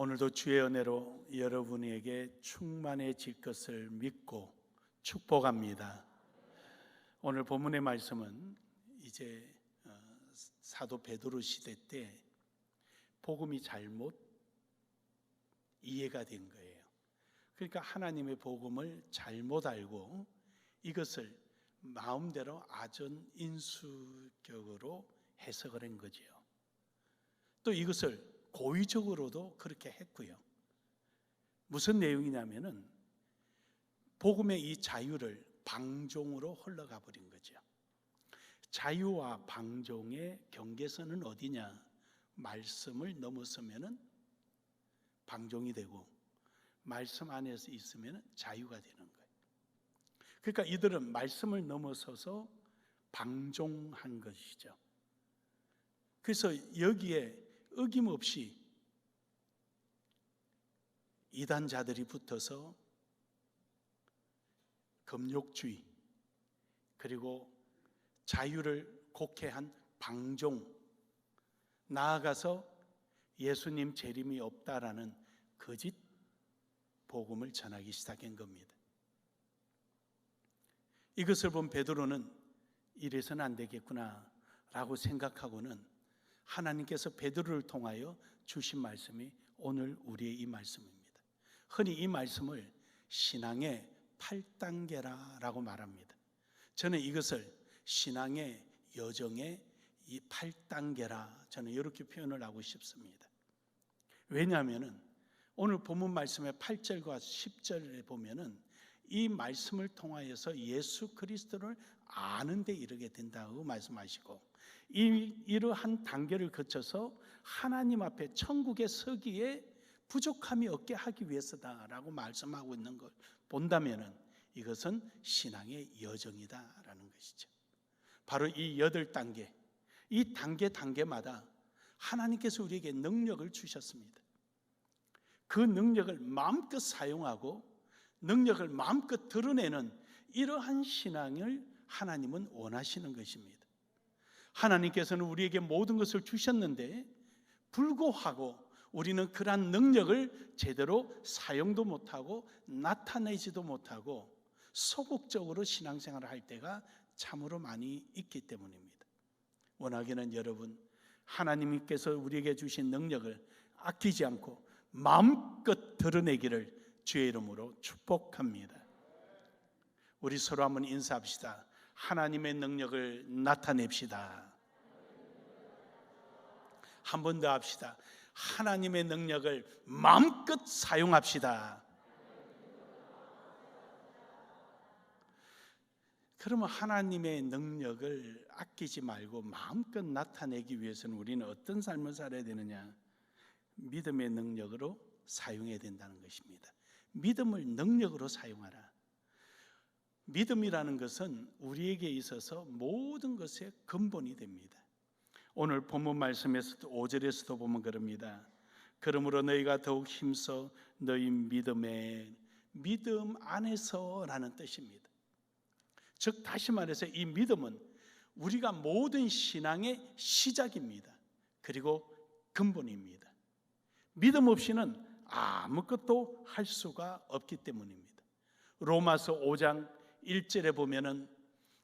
오늘도 주의 은혜로 여러분에게 충만해질 것을 믿고 축복합니다. 오늘 본문의 말씀은 이제 사도 베드로 시대 때 복음이 잘못 이해가 된 거예요. 그러니까 하나님의 복음을 잘못 알고 이것을 마음대로 아전인수격으로 해석을 한 거죠. 또 이것을 고의적으로도 그렇게 했고요. 무슨 내용이냐면은 복음의 이 자유를 방종으로 흘러가 버린 거죠. 자유와 방종의 경계선은 어디냐? 말씀을 넘어서면은 방종이 되고 말씀 안에서 있으면 자유가 되는 거예요. 그러니까 이들은 말씀을 넘어서서 방종한 것이죠. 그래서 여기에 어김없이 이단자들이 붙어서 금욕주의 그리고 자유를 곡해한 방종, 나아가서 예수님 재림이 없다라는 거짓 복음을 전하기 시작한 겁니다. 이것을 본 베드로는 이래서는 안 되겠구나 라고 생각하고는 하나님께서 베드로를 통하여 주신 말씀이 오늘 우리의 이 말씀입니다. 흔히 이 말씀을 신앙의 8단계라고 말합니다. 저는 이것을 신앙의 여정의 이 8단계라 저는 이렇게 표현을 하고 싶습니다. 왜냐하면 오늘 본문 말씀의 8절과 10절에 보면은 이 말씀을 통하여서 예수 그리스도를 아는 데 이르게 된다고 말씀하시고 이러한 단계를 거쳐서 하나님 앞에 천국에 서기에 부족함이 없게 하기 위해서다라고 말씀하고 있는 걸 본다면은 이것은 신앙의 여정이다라는 것이죠. 바로 이 8단계, 이 단계마다 하나님께서 우리에게 능력을 주셨습니다. 그 능력을 마음껏 사용하고 능력을 마음껏 드러내는 이러한 신앙을 하나님은 원하시는 것입니다. 하나님께서는 우리에게 모든 것을 주셨는데 불구하고 우리는 그러한 능력을 제대로 사용도 못하고 나타내지도 못하고 소극적으로 신앙생활을 할 때가 참으로 많이 있기 때문입니다. 원하기는 여러분, 하나님께서 우리에게 주신 능력을 아끼지 않고 마음껏 드러내기를 주의 이름으로 축복합니다. 우리 서로 한번 인사합시다. 하나님의 능력을 나타냅시다. 한 번 더 합시다. 하나님의 능력을 마음껏 사용합시다. 그러면 하나님의 능력을 아끼지 말고 마음껏 나타내기 위해서는 우리는 어떤 삶을 살아야 되느냐? 믿음의 능력으로 사용해야 된다는 것입니다. 믿음을 능력으로 사용하라. 믿음이라는 것은 우리에게 있어서 모든 것의 근본이 됩니다. 오늘 본문 말씀에서도 5절에서도 보면 그럽니다. 그러므로 너희가 더욱 힘써 너희 믿음 안에서라는 뜻입니다. 즉 다시 말해서 이 믿음은 우리가 모든 신앙의 시작입니다. 그리고 근본입니다. 믿음 없이는 아무것도 할 수가 없기 때문입니다. 로마서 5장 1절에 보면은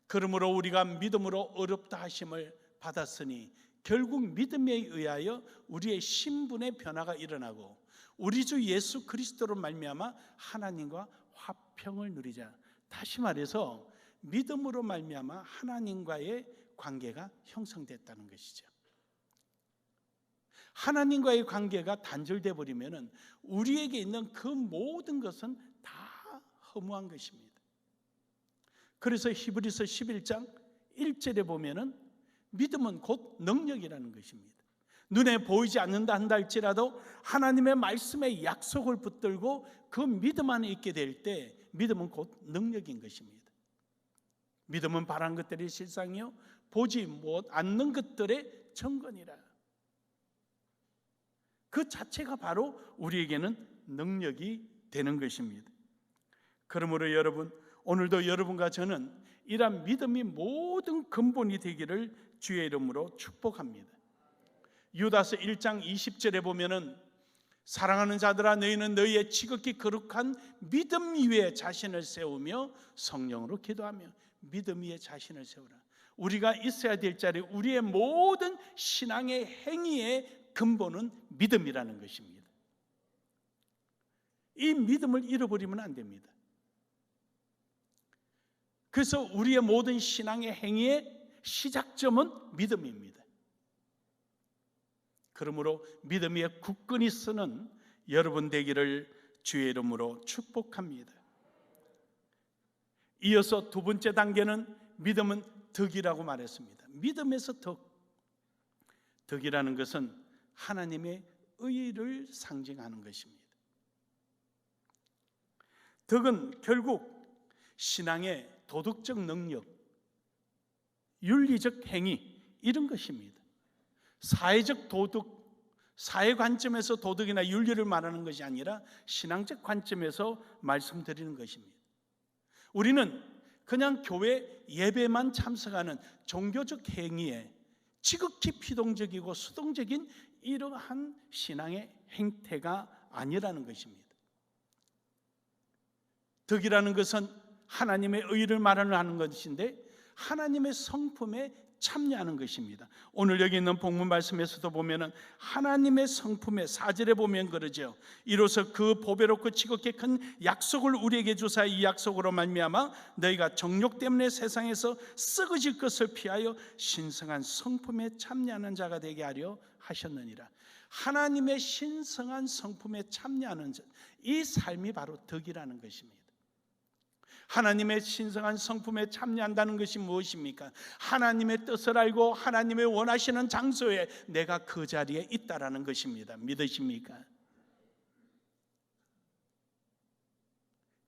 그러므로 우리가 믿음으로 어렵다 하심을 받았으니 결국 믿음에 의하여 우리의 신분의 변화가 일어나고 우리 주 예수 그리스도로 말미암아 하나님과 화평을 누리자. 다시 말해서 믿음으로 말미암아 하나님과의 관계가 형성됐다는 것이죠. 하나님과의 관계가 단절돼 버리면은 우리에게 있는 그 모든 것은 다 허무한 것입니다. 그래서 히브리서 11장 1절에 보면은 믿음은 곧 능력이라는 것입니다. 눈에 보이지 않는다 한다 할지라도 하나님의 말씀에 약속을 붙들고 그 믿음 안에 있게 될 때 믿음은 곧 능력인 것입니다. 믿음은 바라는 것들의 실상이요 보지 못 않는 것들의 증거니라. 그 자체가 바로 우리에게는 능력이 되는 것입니다. 그러므로 여러분, 오늘도 여러분과 저는 이러한 믿음이 모든 근본이 되기를 주의 이름으로 축복합니다. 유다서 1장 20절에 보면은 사랑하는 자들아, 너희는 너희의 지극히 거룩한 믿음 위에 자신을 세우며 성령으로 기도하며. 믿음 위에 자신을 세우라. 우리가 있어야 될 자리, 우리의 모든 신앙의 행위의 근본은 믿음이라는 것입니다. 이 믿음을 잃어버리면 안 됩니다. 그래서 우리의 모든 신앙의 행위의 시작점은 믿음입니다. 그러므로 믿음 위에 굳건히 서는 여러분 되기를 주의 이름으로 축복합니다. 이어서 두 번째 단계는 믿음은 덕이라고 말했습니다. 믿음에서 덕. 덕이라는 것은 하나님의 의를 상징하는 것입니다. 덕은 결국 신앙의 도덕적 능력, 윤리적 행위, 이런 것입니다. 사회적 도덕, 사회 관점에서 도덕이나 윤리를 말하는 것이 아니라 신앙적 관점에서 말씀드리는 것입니다. 우리는 그냥 교회 예배만 참석하는 종교적 행위에 지극히 피동적이고 수동적인 이러한 신앙의 행태가 아니라는 것입니다. 덕이라는 것은 하나님의 의를 말하는 것인데 하나님의 성품에 참여하는 것입니다. 오늘 여기 있는 본문 말씀에서도 보면은 하나님의 성품에 4절에 보면 그러죠. 이로써 그 보배롭고 지극히 큰 약속을 우리에게 주사 이 약속으로 말미암아 너희가 정욕 때문에 세상에서 썩어질 것을 피하여 신성한 성품에 참여하는 자가 되게 하려 하셨느니라. 하나님의 신성한 성품에 참여하는 자, 이 삶이 바로 덕이라는 것입니다. 하나님의 신성한 성품에 참여한다는 것이 무엇입니까? 하나님의 뜻을 알고 하나님의 원하시는 장소에 내가 그 자리에 있다라는 것입니다. 믿으십니까?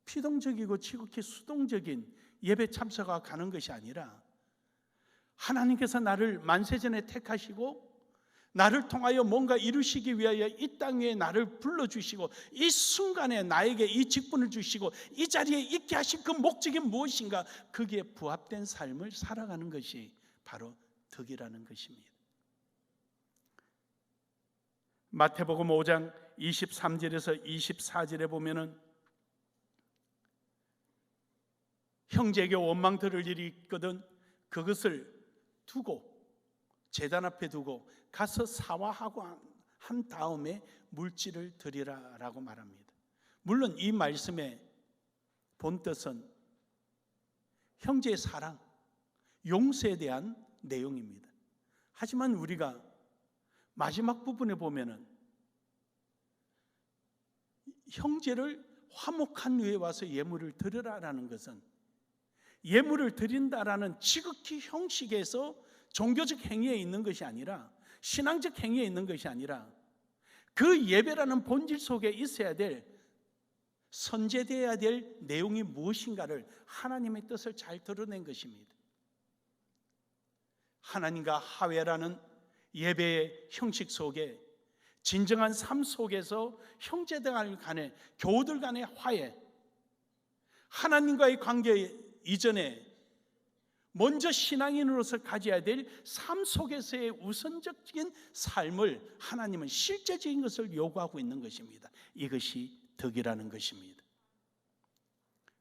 피동적이고 지극히 수동적인 예배 참석하고 가는 것이 아니라 하나님께서 나를 만세전에 택하시고 나를 통하여 뭔가 이루시기 위하여 이 땅에 나를 불러주시고 이 순간에 나에게 이 직분을 주시고 이 자리에 있게 하신 그 목적이 무엇인가, 거기에 부합된 삶을 살아가는 것이 바로 덕이라는 것입니다. 마태복음 5장 23절에서 24절에 보면은 형제에게 원망 들을 일이 있거든 그것을 두고 제단 앞에 두고 가서 사화하고 한 다음에 물질을 드리라라고 말합니다. 물론 이 말씀의 본뜻은 형제의 사랑, 용서에 대한 내용입니다. 하지만 우리가 마지막 부분에 보면은 형제를 화목한 후에 와서 예물을 드리라라는 것은 예물을 드린다라는 지극히 형식에서 종교적 행위에 있는 것이 아니라 신앙적 행위에 있는 것이 아니라 그 예배라는 본질 속에 있어야 될 선제되어야 될 내용이 무엇인가를 하나님의 뜻을 잘 드러낸 것입니다. 하나님과 하회라는 예배의 형식 속에 진정한 삶 속에서 형제들 간의 교우들 간의 화해, 하나님과의 관계 이전에 먼저 신앙인으로서 가져야 될 삶 속에서의 우선적인 삶을 하나님은 실제적인 것을 요구하고 있는 것입니다. 이것이 덕이라는 것입니다.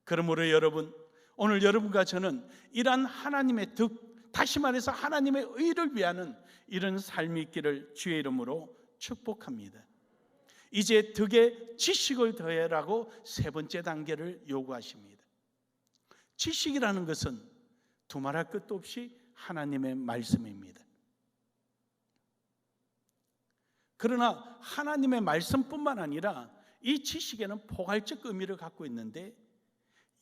그러므로 여러분, 오늘 여러분과 저는 이러한 하나님의 덕, 다시 말해서 하나님의 의를 위하는 이런 삶이 있기를 주의 이름으로 축복합니다. 이제 덕에 지식을 더해라고 세 번째 단계를 요구하십니다. 지식이라는 것은 두말할 것도 없이 하나님의 말씀입니다. 그러나 하나님의 말씀뿐만 아니라 이 지식에는 포괄적 의미를 갖고 있는데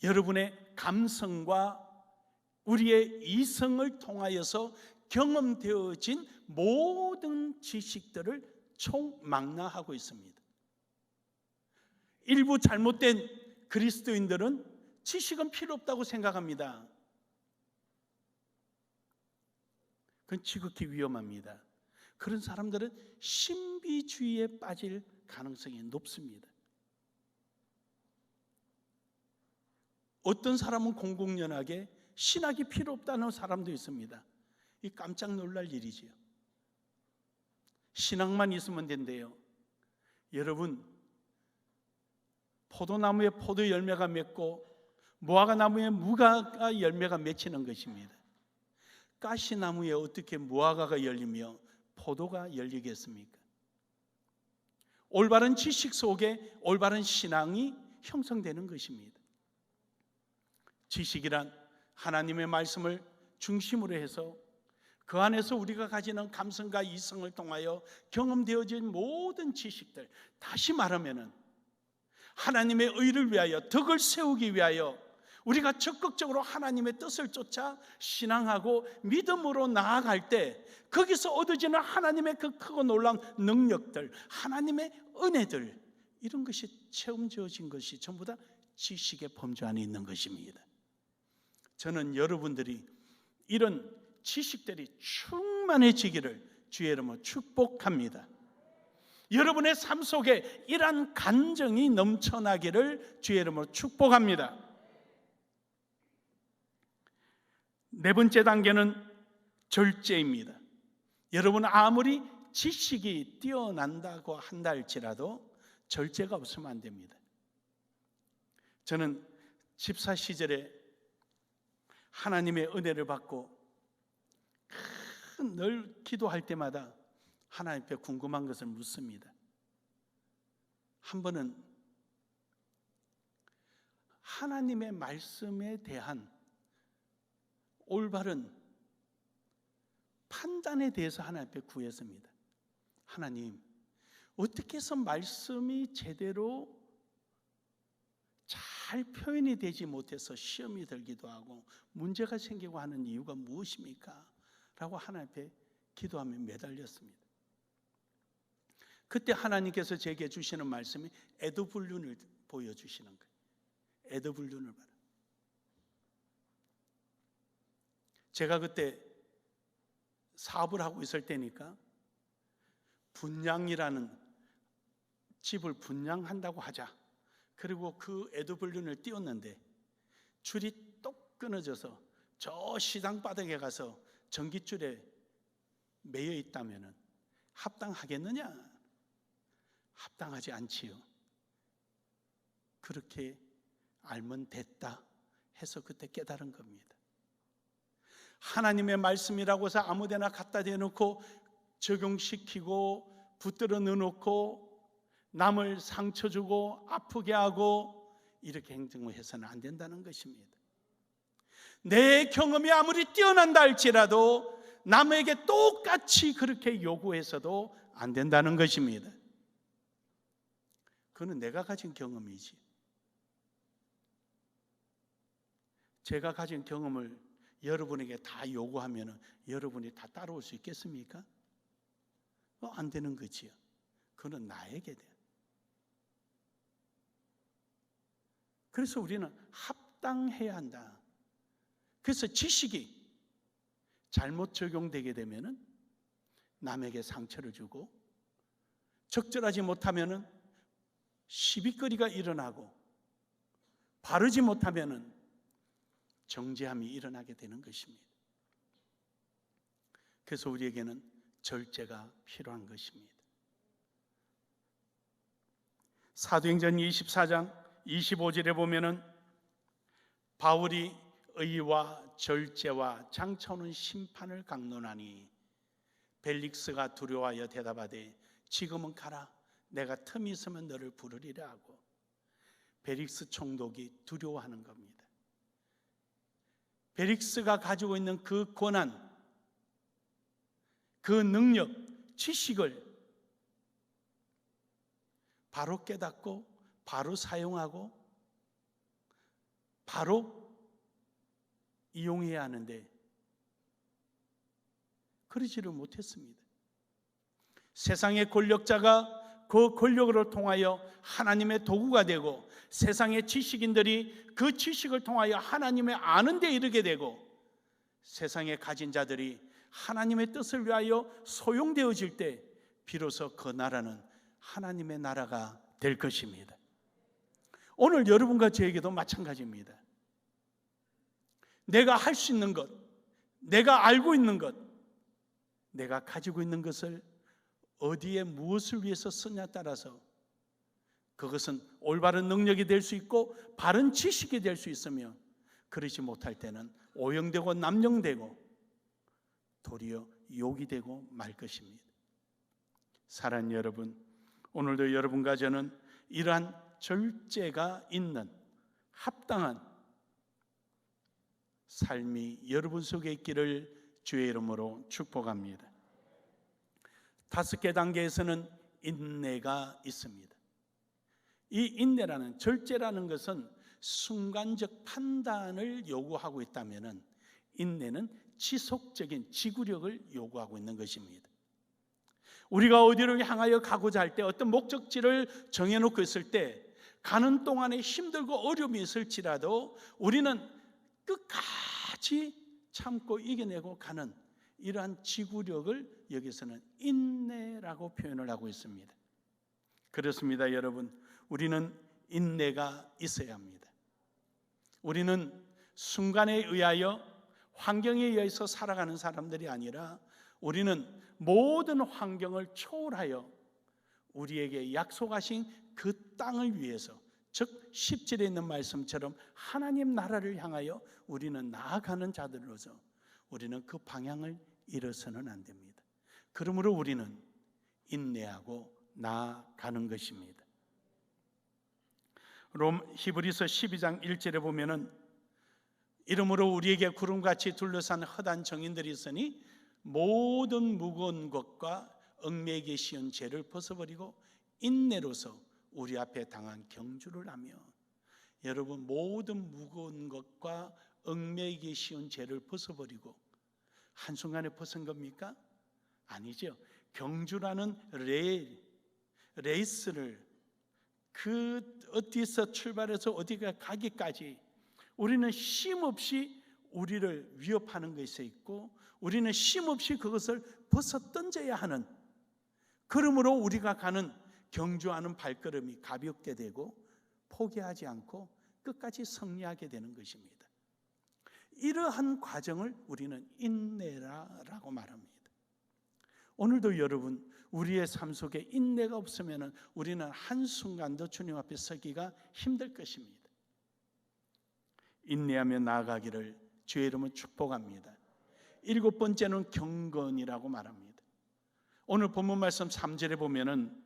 여러분의 감성과 우리의 이성을 통하여서 경험되어진 모든 지식들을 총망라하고 있습니다. 일부 잘못된 그리스도인들은 지식은 필요 없다고 생각합니다. 그건 지극히 위험합니다. 그런 사람들은 신비주의에 빠질 가능성이 높습니다. 어떤 사람은 공공연하게 신학이 필요 없다는 사람도 있습니다. 이 깜짝 놀랄 일이지요. 신학만 있으면 된대요. 여러분, 포도나무에 포도 열매가 맺고 무화과 나무에 무화과 열매가 맺히는 것입니다. 가시나무에 어떻게 무화과가 열리며 포도가 열리겠습니까? 올바른 지식 속에 올바른 신앙이 형성되는 것입니다. 지식이란 하나님의 말씀을 중심으로 해서 그 안에서 우리가 가지는 감성과 이성을 통하여 경험되어진 모든 지식들, 다시 말하면 하나님의 의를 위하여, 덕을 세우기 위하여 우리가 적극적으로 하나님의 뜻을 쫓아 신앙하고 믿음으로 나아갈 때 거기서 얻어지는 하나님의 그 크고 놀라운 능력들, 하나님의 은혜들, 이런 것이 체험되어진 것이 전부 다 지식의 범주 안에 있는 것입니다. 저는 여러분들이 이런 지식들이 충만해지기를 주의 이름으로 축복합니다. 여러분의 삶 속에 이러한 간정이 넘쳐나기를 주의 이름으로 축복합니다. 네 번째 단계는 절제입니다. 여러분, 아무리 지식이 뛰어난다고 한다 할지라도 절제가 없으면 안 됩니다. 저는 집사 시절에 하나님의 은혜를 받고 늘 기도할 때마다 하나님 앞에 궁금한 것을 묻습니다. 한 번은 하나님의 말씀에 대한 올바른 판단에 대해서 하나님 앞에 구했습니다. 하나님, 어떻게 해서 말씀이 제대로 잘 표현이 되지 못해서 시험이 들기도 하고 문제가 생기고 하는 이유가 무엇입니까? 라고 하나님 앞에 기도하며 매달렸습니다. 그때 하나님께서 제게 주시는 말씀이 에드불륜을 보여주시는 거예요. 에드불륜을 봐라. 제가 그때 사업을 하고 있을 때니까 분양이라는 집을 분양한다고 하자. 그리고 그 에드불륜을 띄웠는데 줄이 똑 끊어져서 저 시장 바닥에 가서 전깃줄에 매여 있다면 합당하겠느냐? 합당하지 않지요. 그렇게 알면 됐다 해서 그때 깨달은 겁니다. 하나님의 말씀이라고 해서 아무데나 갖다 대놓고 적용시키고 붙들어 넣어놓고 남을 상처 주고 아프게 하고 이렇게 행동을 해서는 안 된다는 것입니다. 내 경험이 아무리 뛰어난다 할지라도 남에게 똑같이 그렇게 요구해서도 안 된다는 것입니다. 그건 내가 가진 경험이지. 제가 가진 경험을 여러분에게 다 요구하면 여러분이 다 따라올 수 있겠습니까? 안 되는 거지요. 그건 나에게 돼. 그래서 우리는 합당해야 한다. 그래서 지식이 잘못 적용되게 되면 남에게 상처를 주고 적절하지 못하면 시비거리가 일어나고 바르지 못하면 정죄함이 일어나게 되는 것입니다. 그래서 우리에게는 절제가 필요한 것입니다. 사도행전 24장 25절에 보면은 바울이 의와 절제와 장차오는 심판을 강론하니 벨릭스가 두려워하여 대답하되 지금은 가라, 내가 틈이 있으면 너를 부르리라 하고, 벨릭스 총독이 두려워하는 겁니다. 벨릭스가 가지고 있는 그 권한, 그 능력, 지식을 바로 깨닫고 바로 사용하고 바로 이용해야 하는데 그러지를 못했습니다. 세상의 권력자가 그 권력을 통하여 하나님의 도구가 되고 세상의 지식인들이 그 지식을 통하여 하나님의 아는 데 이르게 되고 세상에 가진 자들이 하나님의 뜻을 위하여 소용되어질 때 비로소 그 나라는 하나님의 나라가 될 것입니다. 오늘 여러분과 저에게도 마찬가지입니다. 내가 할 수 있는 것, 내가 알고 있는 것, 내가 가지고 있는 것을 어디에 무엇을 위해서 쓰냐에 따라서 그것은 올바른 능력이 될 수 있고 바른 지식이 될 수 있으며, 그러지 못할 때는 오형되고 남용되고 도리어 욕이 되고 말 것입니다. 사랑하는 여러분, 오늘도 여러분과 저는 이러한 절제가 있는 합당한 삶이 여러분 속에 있기를 주의 이름으로 축복합니다. 5개 단계에서는 인내가 있습니다. 이 인내라는, 절제라는 것은 순간적 판단을 요구하고 있다면, 인내는 지속적인 지구력을 요구하고 있는 것입니다. 우리가 어디를 향하여 가고자 할 때, 어떤 목적지를 정해놓고 있을 때 가는 동안에 힘들고 어려움이 있을지라도 우리는 끝까지 참고 이겨내고 가는 이러한 지구력을 여기서는 인내라고 표현을 하고 있습니다. 그렇습니다, 여러분. 우리는 인내가 있어야 합니다. 우리는 순간에 의하여, 환경에 의해서 살아가는 사람들이 아니라, 우리는 모든 환경을 초월하여 우리에게 약속하신 그 땅을 위해서, 즉 10절에 있는 말씀처럼 하나님 나라를 향하여 우리는 나아가는 자들로서 우리는 그 방향을 잃어서는 안 됩니다. 그러므로 우리는 인내하고 나아가는 것입니다. 히브리서 12장 1절에 보면은, 이러므로 우리에게 구름같이 둘러싼 허다한 정인들이 있으니 모든 무거운 것과 얽매이기 쉬운 죄를 벗어버리고 인내로서 우리 앞에 당한 경주를 하며. 여러분, 모든 무거운 것과 얽매이기 쉬운 죄를 벗어버리고, 한순간에 벗은 겁니까? 아니죠. 경주라는 레이스를, 그 어디서 출발해서 어디가 가기까지 우리는 쉼없이 우리를 위협하는 것이 있고, 우리는 쉼없이 그것을 벗어 던져야 하는, 그러므로 우리가 가는 경주하는 발걸음이 가볍게 되고 포기하지 않고 끝까지 승리하게 되는 것입니다. 이러한 과정을 우리는 인내라고 말합니다. 오늘도 여러분, 우리의 삶 속에 인내가 없으면 우리는 한순간도 주님 앞에 서기가 힘들 것입니다. 인내하며 나아가기를 주의 이름으로 축복합니다. 7번째는 경건이라고 말합니다. 오늘 본문 말씀 3절에 보면은,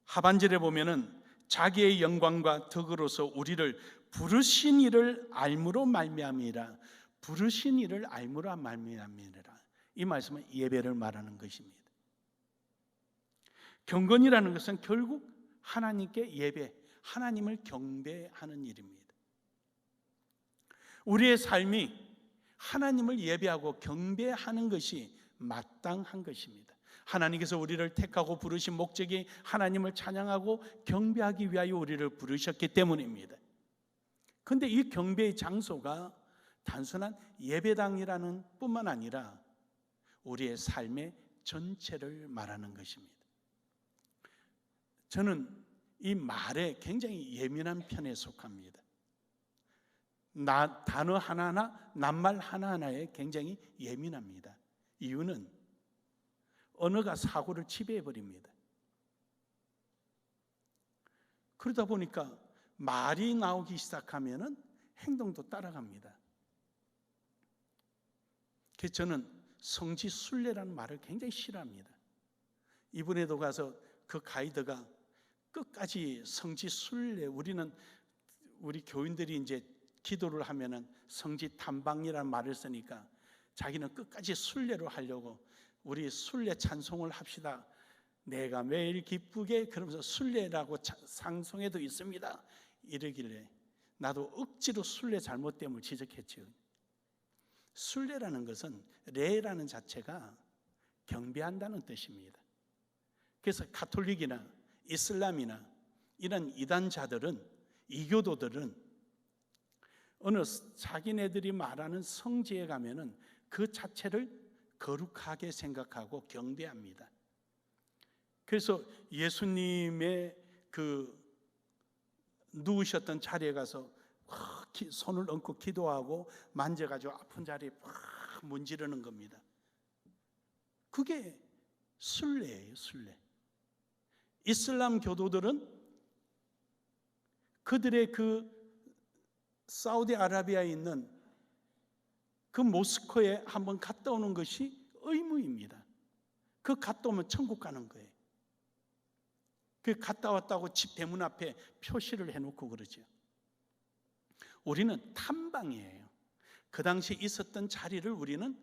하반절에 보면은, 자기의 영광과 덕으로서 우리를 부르신 이를 알므로 말미암이라. 부르신 이를 알므로 말미암이라. 이 말씀은 예배를 말하는 것입니다. 경건이라는 것은 결국 하나님께 예배, 하나님을 경배하는 일입니다. 우리의 삶이 하나님을 예배하고 경배하는 것이 마땅한 것입니다. 하나님께서 우리를 택하고 부르신 목적이 하나님을 찬양하고 경배하기 위하여 우리를 부르셨기 때문입니다. 그런데 이 경배의 장소가 단순한 예배당이라는 뿐만 아니라 우리의 삶의 전체를 말하는 것입니다. 저는 이 말에 굉장히 예민한 편에 속합니다. 단어 하나하나, 낱말 하나하나에 굉장히 예민합니다. 이유는 언어가 사고를 지배해버립니다. 그러다 보니까 말이 나오기 시작하면 행동도 따라갑니다. 그래서 저는 성지순례라는 말을 굉장히 싫어합니다. 이번에도 가서 그 가이드가 끝까지 성지순례, 우리 교인들이 이제 기도를 하면은 성지탐방이라는 말을 쓰니까 자기는 끝까지 순례로 하려고, 우리 순례 찬송을 합시다. 내가 매일 기쁘게, 그러면서 순례라고 상송에도 있습니다. 이러길래 나도 억지로 순례 잘못됨을 지적했죠. 순례라는 것은, 레라는 자체가 경배한다는 뜻입니다. 그래서 가톨릭이나 이슬람이나 이런 이단자들은, 이교도들은 어느 자기네들이 말하는 성지에 가면은 그 자체를 거룩하게 생각하고 경배합니다. 그래서 예수님의 그 누우셨던 자리에 가서 손을 얹고 기도하고 만져가지고 아픈 자리에 팍 문지르는 겁니다. 그게 순례예요, 순례. 이슬람 교도들은 그들의 그 사우디아라비아에 있는 그 모스크에 한번 갔다 오는 것이 의무입니다. 그 갔다 오면 천국 가는 거예요. 그 갔다 왔다고 집 대문 앞에 표시를 해놓고 그러죠. 우리는 탐방이에요. 그 당시 있었던 자리를 우리는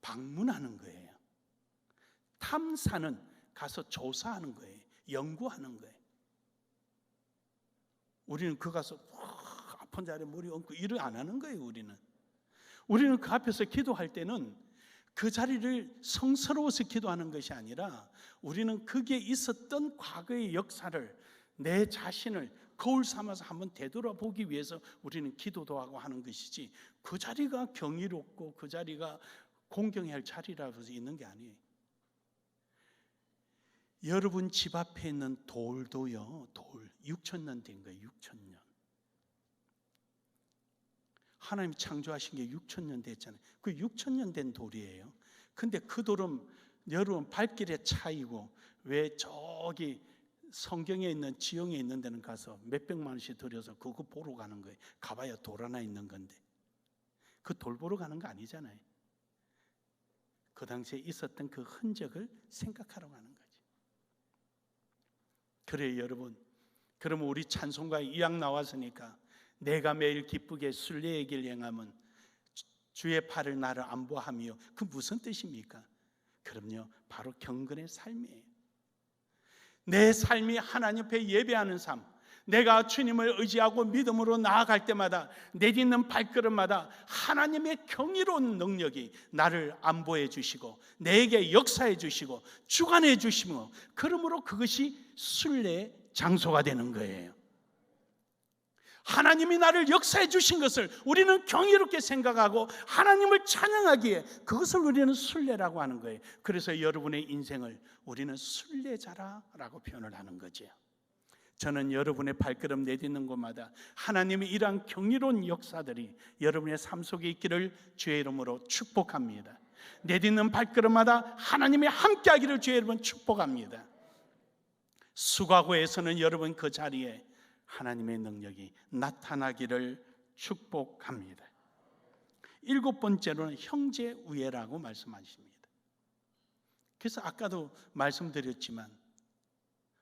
방문하는 거예요. 탐사는 가서 조사하는 거예요. 연구하는 거예요. 우리는 그 가서 아픈 자리에 머리 얹고 일을 안 하는 거예요. 우리는 그 앞에서 기도할 때는 그 자리를 성스러워서 기도하는 것이 아니라 우리는 거기에 있었던 과거의 역사를, 내 자신을 거울 삼아서 한번 되돌아보기 위해서 우리는 기도도 하고 하는 것이지, 그 자리가 경이롭고 그 자리가 공경해야 할 자리라고 해서 있는 게 아니에요. 여러분 집 앞에 있는 돌도요, 돌 6,000년 된 거예요. 6,000년. 하나님 창조하신 게 6,000년 됐잖아요. 그 6,000년 된 돌이에요. 근데 그 돌은 여러분 발길의 차이고, 왜 저기 성경에 있는 지형에 있는 데는 가서 몇백만 원씩 들여서 그거 보러 가는 거예요. 가봐야 돌 하나 있는 건데 그 돌 보러 가는 거 아니잖아요. 그 당시에 있었던 그 흔적을 생각하러 가는 거지. 그래요 여러분. 그러면 우리 찬송가에 이왕 나왔으니까 내가 매일 기쁘게 순례의 길 행함은 주의 팔을 나를 안보하며, 그 무슨 뜻입니까? 그럼요, 바로 경건의 삶이에요. 내 삶이 하나님 앞에 예배하는 삶, 내가 주님을 의지하고 믿음으로 나아갈 때마다 내딛는 발걸음마다 하나님의 경이로운 능력이 나를 안보해 주시고 내게 역사해 주시고 주관해 주시며, 그러므로 그것이 순례의 장소가 되는 거예요. 하나님이 나를 역사해 주신 것을 우리는 경이롭게 생각하고 하나님을 찬양하기에 그것을 우리는 순례라고 하는 거예요. 그래서 여러분의 인생을 우리는 순례자라고 표현을 하는 거죠. 저는 여러분의 발걸음 내딛는 곳마다 하나님의 이러한 경이로운 역사들이 여러분의 삶 속에 있기를 주의 이름으로 축복합니다. 내딛는 발걸음마다 하나님이 함께하기를 주의 이름으로 축복합니다. 수고하고에서는 여러분 그 자리에 하나님의 능력이 나타나기를 축복합니다. 7번째로는 형제 우애라고 말씀하십니다. 그래서 아까도 말씀드렸지만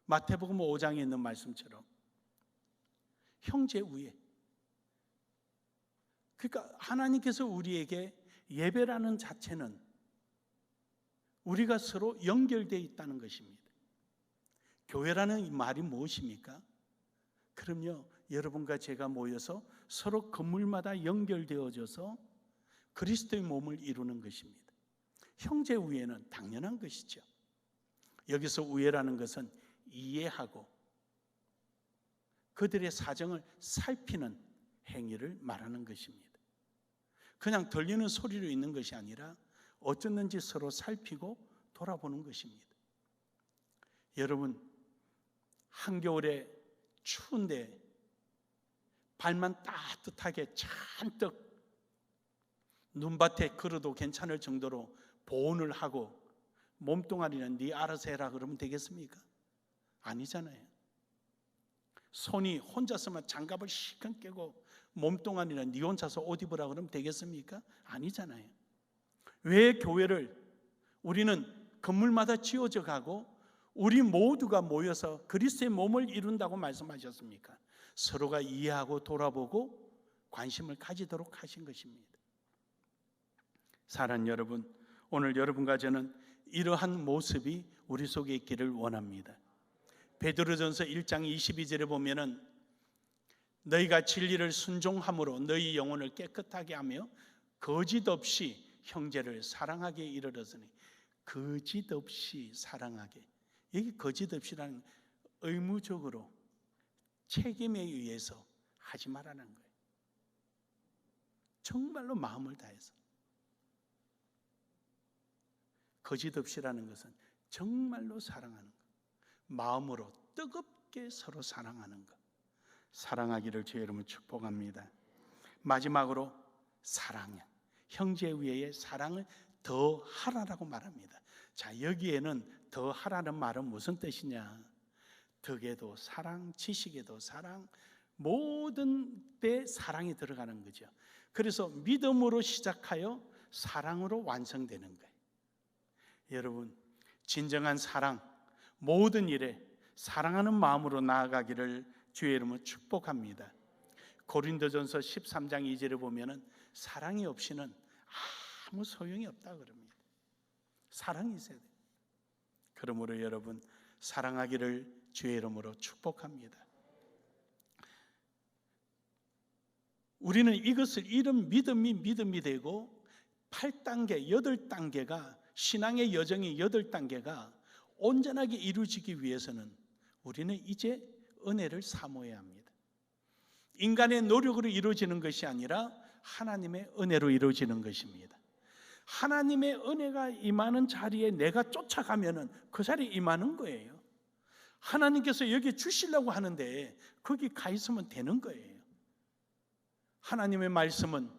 마태복음 5장에 있는 말씀처럼 형제 우애, 그러니까 하나님께서 우리에게 예배라는 자체는 우리가 서로 연결되어 있다는 것입니다. 교회라는 말이 무엇입니까? 그럼요, 여러분과 제가 모여서 서로 건물마다 연결되어져서 그리스도의 몸을 이루는 것입니다. 형제 우애는 당연한 것이죠. 여기서 우애라는 것은 이해하고 그들의 사정을 살피는 행위를 말하는 것입니다. 그냥 들리는 소리로 있는 것이 아니라 어쩌는지 서로 살피고 돌아보는 것입니다. 여러분, 한겨울에 추운데 발만 따뜻하게 잔뜩 눈밭에 걸어도 괜찮을 정도로 보온을 하고 몸뚱아리는 네 알아서 해라 그러면 되겠습니까? 아니잖아요. 손이 혼자서만 장갑을 실컷 깨고 몸뚱아리는 네 혼자서 옷 입으라 그러면 되겠습니까? 아니잖아요. 왜 교회를 우리는 건물마다 지어져 가고 우리 모두가 모여서 그리스도의 몸을 이룬다고 말씀하셨습니까? 서로가 이해하고 돌아보고 관심을 가지도록 하신 것입니다. 사랑하는 여러분, 오늘 여러분과 저는 이러한 모습이 우리 속에 있기를 원합니다. 베드로전서 1장 22절에 보면은 너희가 진리를 순종함으로 너희 영혼을 깨끗하게 하며 거짓 없이 형제를 사랑하게 이르렀으니, 거짓 없이 사랑하게, 여기 거짓 없이라는 의무적으로 책임에 의해서 하지 말라는 거예요. 정말로 마음을 다해서. 거짓 없이라는 것은 정말로 사랑하는 것, 마음으로 뜨겁게 서로 사랑하는 것, 사랑하기를 주의 이름으로 축복합니다. 마지막으로 사랑이야. 형제 위에 사랑을 더 하라라고 말합니다. 자, 여기에는 더 하라는 말은 무슨 뜻이냐? 덕에도 사랑, 지식에도 사랑, 모든 데 사랑이 들어가는 거죠. 그래서 믿음으로 시작하여 사랑으로 완성되는 거예요. 여러분, 진정한 사랑, 모든 일에 사랑하는 마음으로 나아가기를 주의 이름으로 축복합니다. 고린도전서 13장 2절에 보면은 사랑이 없이는 아무 소용이 없다 그럽니다. 사랑이 있어야 돼요. 그러므로 여러분, 사랑하기를 주의 이름으로 축복합니다. 우리는 이것을 이런 믿음이 되고 8단계, 8단계가 신앙의 여정이 8단계가 온전하게 이루어지기 위해서는 우리는 이제 은혜를 사모해야 합니다. 인간의 노력으로 이루어지는 것이 아니라 하나님의 은혜로 이루어지는 것입니다. 하나님의 은혜가 임하는 자리에 내가 쫓아가면은 그 자리에 임하는 거예요. 하나님께서 여기 주시려고 하는데 거기 가 있으면 되는 거예요. 하나님의 말씀은,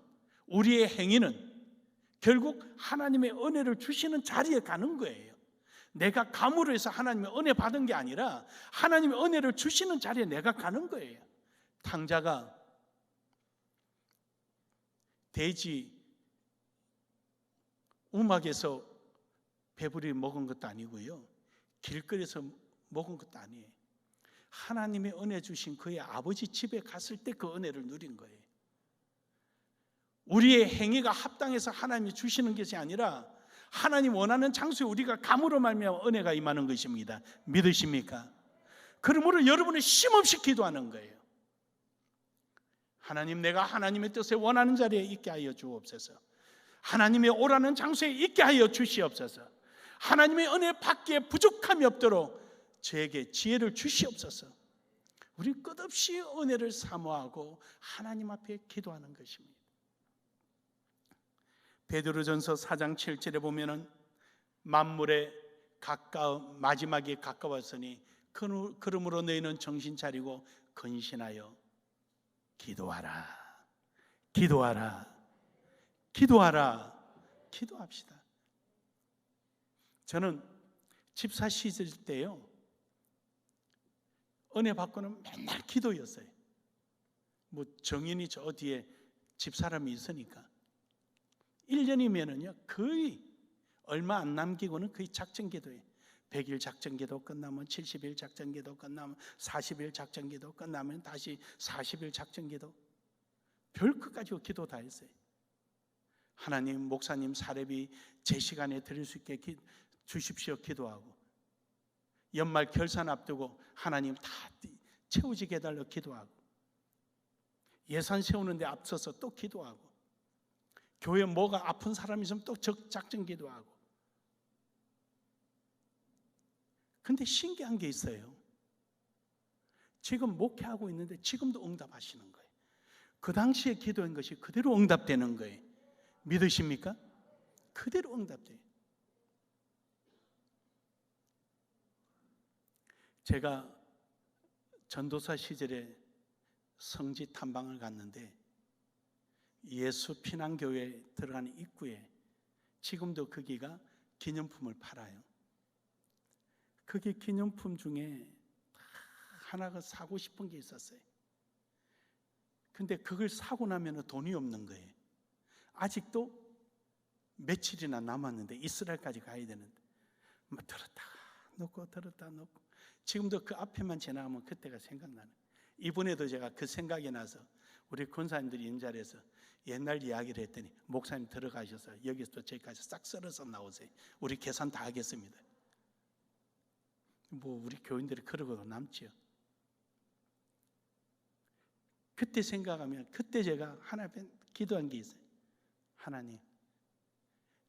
우리의 행위는 결국 하나님의 은혜를 주시는 자리에 가는 거예요. 내가 감으로 해서 하나님의 은혜 받은 게 아니라 하나님의 은혜를 주시는 자리에 내가 가는 거예요. 탕자가 돼지 우막에서 배부리 먹은 것도 아니고요, 길거리에서 먹은 것도 아니에요. 하나님의 은혜 주신 그의 아버지 집에 갔을 때 그 은혜를 누린 거예요. 우리의 행위가 합당해서 하나님이 주시는 것이 아니라 하나님 원하는 장소에 우리가 감으로 말미암아 은혜가 임하는 것입니다. 믿으십니까? 그러므로 여러분은 쉼없이 기도하는 거예요. 하나님, 내가 하나님의 뜻에 원하는 자리에 있게 하여 주옵소서. 하나님의 오라는 장소에 있게 하여 주시옵소서. 하나님의 은혜 받기에 부족함이 없도록 저에게 지혜를 주시옵소서. 우리 끝없이 은혜를 사모하고 하나님 앞에 기도하는 것입니다. 베드로전서 4장 7절에 보면은 만물에 마지막에 가까웠으니 그러므로 너희는 정신 차리고 근신하여 기도하라. 기도하라. 기도하라. 기도합시다. 저는 집사 시절 때요, 은혜 받고는 맨날 기도였어요. 뭐 정인이 저 뒤에 집사람이 있으니까 1년이면은요 거의 얼마 안 남기고는 거의 작전기도예요. 100일 작전기도 끝나면 70일 작전기도 끝나면 40일 작전기도 끝나면 다시 40일 작전기도, 별것 가지고 기도 다 했어요. 하나님, 목사님 사례비 제 시간에 드릴 수 있게 주십시오 기도하고, 연말 결산 앞두고 하나님 다 채워지게 해달라고 기도하고, 예산 세우는데 앞서서 또 기도하고, 교회 뭐가 아픈 사람이 있으면 또 작전 기도하고. 근데 신기한 게 있어요. 지금 목회하고 있는데 지금도 응답하시는 거예요. 그 당시에 기도한 것이 그대로 응답되는 거예요. 믿으십니까? 그대로 응답돼요. 제가 전도사 시절에 성지 탐방을 갔는데 예수 피난교회에 들어가는 입구에 지금도 거기가 기념품을 팔아요. 그게 기념품 중에 하나가 사고 싶은 게 있었어요. 근데 그걸 사고 나면 돈이 없는 거예요. 아직도 며칠이나 남았는데 이스라엘까지 가야 되는데 뭐 들었다 놓고 지금도 그 앞에만 지나가면 그때가 생각나는. 이번에도 제가 그 생각이 나서 우리 권사님들이 인자리에서 옛날 이야기를 했더니 목사님 들어가셔서 여기서 또 저기까지 싹 썰어서 나오세요. 우리 계산 다 하겠습니다. 뭐 우리 교인들이 그러고도 남지요. 그때 생각하면 그때 제가 하나님 기도한 게 있어요. 하나님,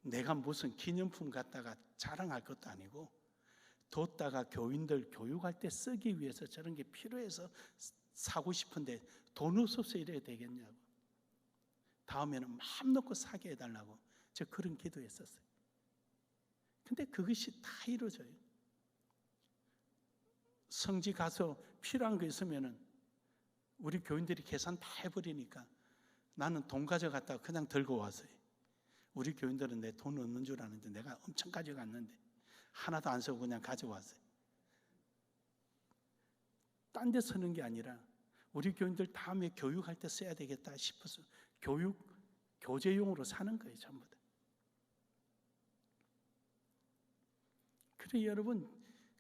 내가 무슨 기념품 갖다가 자랑할 것도 아니고 뒀다가 교인들 교육할 때 쓰기 위해서 저런 게 필요해서 사고 싶은데 돈 없어서 이래야 되겠냐고. 다음에는 마음 놓고 사게 해달라고 저 그런 기도했었어요. 근데 그것이 다 이루어져요. 성지 가서 필요한 거 있으면은 우리 교인들이 계산 다 해버리니까 나는 돈 가져갔다가 그냥 들고 왔어요. 우리 교인들은 내 돈 없는 줄 아는데 내가 엄청 가져갔는데 하나도 안 쓰고 그냥 가져왔어요. 딴 데 쓰는 게 아니라 우리 교인들 다음에 교육할 때 써야 되겠다 싶어서 교재용으로 사는 거예요, 전부 다. 그래 여러분,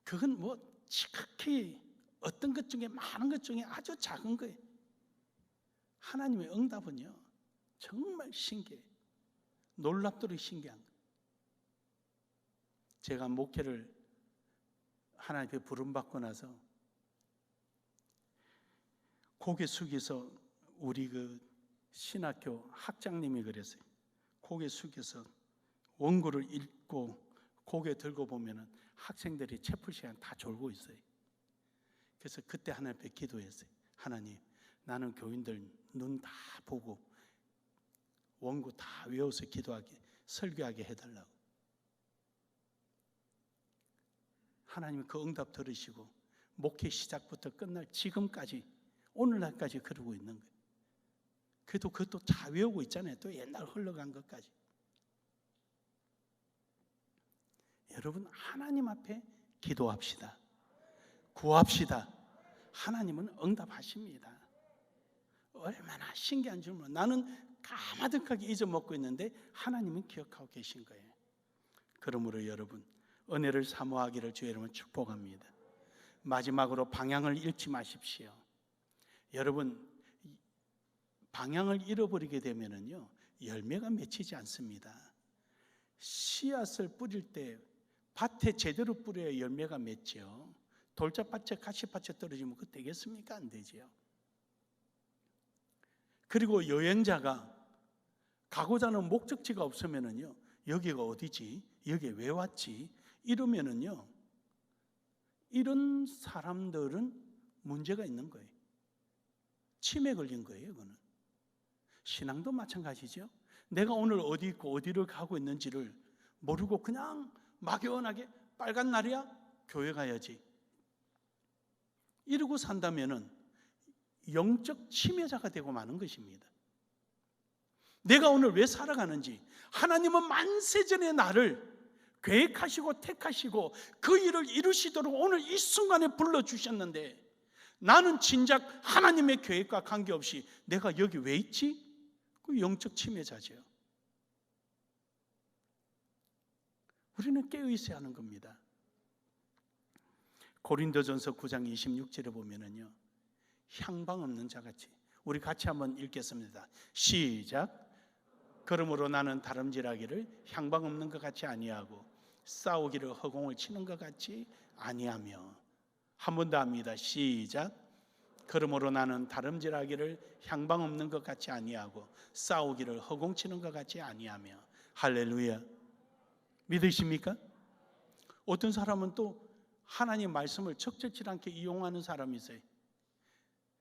그건 뭐 지극히 어떤 것 중에 많은 것 중에 아주 작은 거예요. 하나님의 응답은요 정말 신기해요. 놀랍도록 신기한 거예요. 제가 목회를 하나님께 부름받고 나서 고개 숙여서 우리 그 신학교 학장님이 그랬어요. 고개 숙여서 원고를 읽고 고개 들고 보면은 학생들이 채플 시간 다 졸고 있어요. 그래서 그때 하나님 앞에 기도했어요. 하나님, 나는 교인들 눈 다 보고 원고 다 외워서 기도하게 설교하게 해달라고. 하나님이 그 응답 들으시고 목회 시작부터 끝날 지금까지 오늘날까지 그러고 있는 거예요. 그래도 그것도 다 외우고 있잖아요. 또 옛날 흘러간 것까지. 여러분, 하나님 앞에 기도합시다. 구합시다. 하나님은 응답하십니다. 얼마나 신기한 줄 몰라. 나는 까마득하게 잊어먹고 있는데 하나님은 기억하고 계신 거예요. 그러므로 여러분, 은혜를 사모하기를 주의 이름으로 축복합니다. 마지막으로 방향을 잃지 마십시오. 여러분, 방향을 잃어버리게 되면은요 열매가 맺히지 않습니다. 씨앗을 뿌릴 때 밭에 제대로 뿌려야 열매가 맺죠. 돌짝밭에 가시밭에 떨어지면 그거 되겠습니까? 안 되지요. 그리고 여행자가 가고자 하는 목적지가 없으면은요 여기가 어디지? 여기 왜 왔지? 이러면은요 이런 사람들은 문제가 있는 거예요. 치매 걸린 거예요. 이거는 신앙도 마찬가지죠. 내가 오늘 어디 있고 어디를 가고 있는지를 모르고 그냥 막연하게 빨간 날이야? 교회 가야지 이러고 산다면은 영적 치매자가 되고 마는 것입니다. 내가 오늘 왜 살아가는지, 하나님은 만세전에 나를 계획하시고 택하시고 그 일을 이루시도록 오늘 이 순간에 불러주셨는데 나는 진작 하나님의 계획과 관계없이 내가 여기 왜 있지? 그 영적 치매자죠. 우리는 깨어 있어야 하는 겁니다. 고린도전서 9장 26절에 보면은요 향방 없는 자같이, 우리 같이 한번 읽겠습니다. 시작. 그러므로 나는 다름질하기를 향방 없는 것 같이 아니하고 싸우기를 허공을 치는 것 같이 아니하며. 한 번 더 합니다. 시작. 그러므로 나는 다름질하기를 향방 없는 것 같이 아니하고 싸우기를 허공치는 것 같이 아니하며. 할렐루야. 믿으십니까? 어떤 사람은 또 하나님 말씀을 적절치 않게 이용하는 사람이 있어요.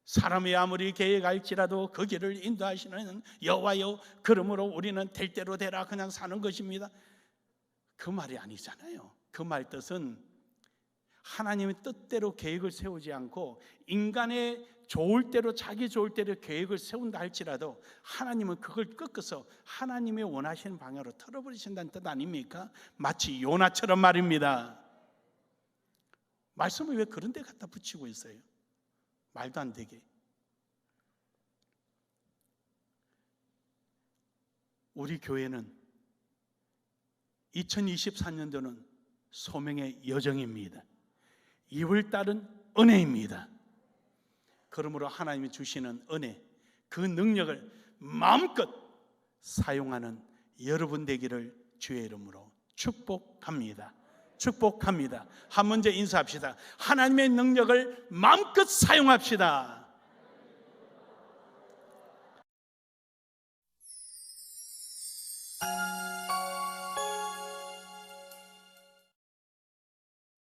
사람이 아무리 계획할지라도 그 길을 인도하시는 여호와여, 그러므로 우리는 될 대로 되라 그냥 사는 것입니다. 그 말이 아니잖아요. 그 말 뜻은 하나님의 뜻대로 계획을 세우지 않고 인간의 좋을 대로, 자기 좋을 대로 계획을 세운다 할지라도 하나님은 그걸 꺾어서 하나님의 원하시는 방향으로 틀어버리신다는 뜻 아닙니까? 마치 요나처럼 말입니다. 말씀을 왜 그런 데 갖다 붙이고 있어요? 말도 안 되게. 우리 교회는 2024년도는 소명의 여정입니다. 2월달은 은혜입니다. 그러므로 하나님이 주시는 은혜, 그 능력을 마음껏 사용하는 여러분 되기를 주의 이름으로 축복합니다. 축복합니다. 한 문제 인사합시다. 하나님의 능력을 마음껏 사용합시다.